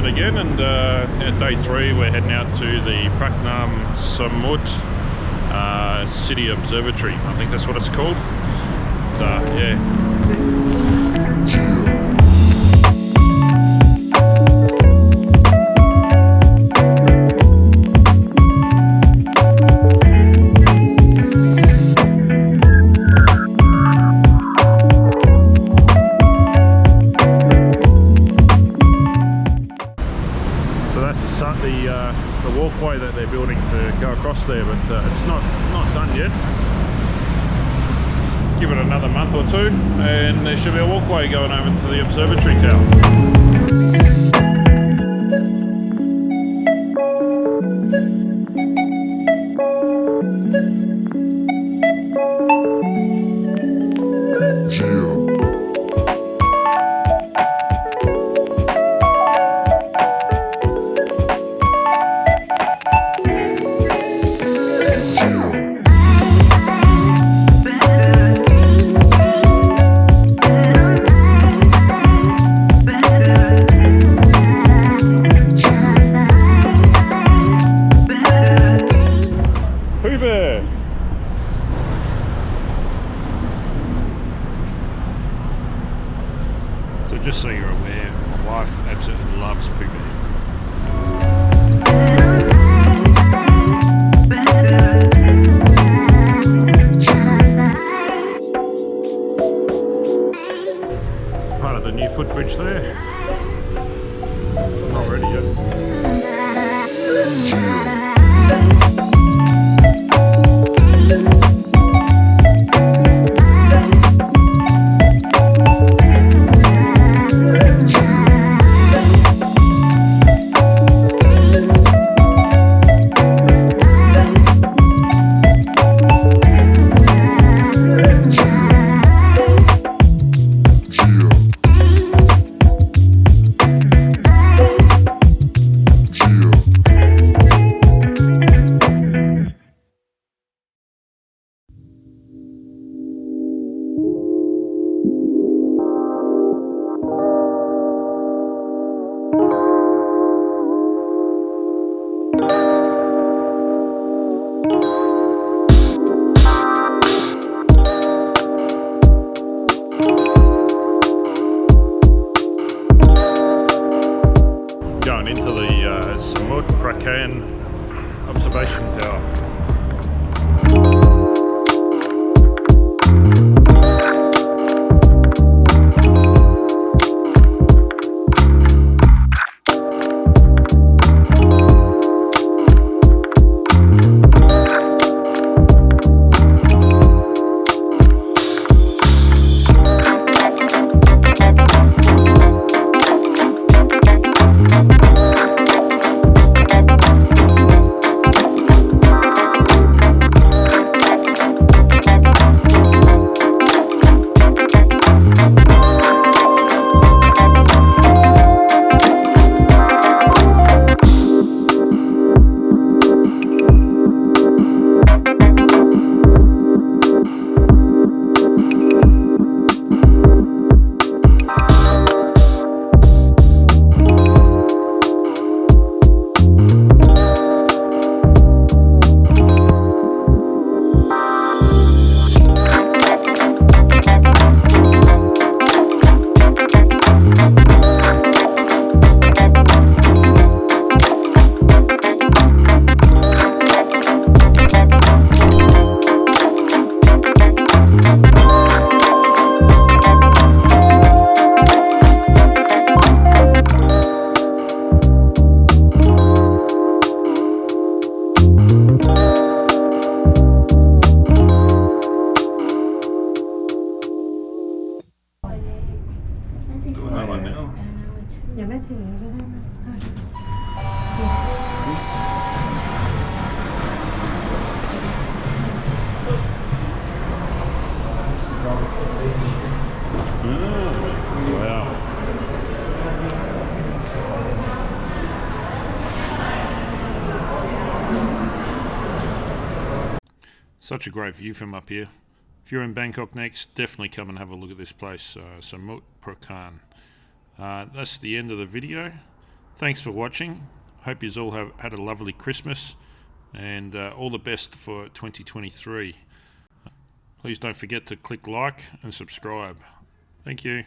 Thailand again, and at day 3 we're heading out to the Praknam Samut City Observatory. I think that's what it's called. So yeah. The walkway that they're building to go across there, but it's not done yet. Give it another month or two and there should be a walkway going over to the observatory tower. So just so you're aware, my wife absolutely loves Pooh Bear. Part of the new footbridge there. Not ready yet. Going into the Samut Praknam observation tower. Wow. Such a great view from up here. If you're in Bangkok next, definitely come and have a look at this place, Samut Praknam. That's the end of the video. Thanks for watching. Hope you all have had a lovely Christmas, and all the best for 2023. Please don't forget to click like and subscribe. Thank you.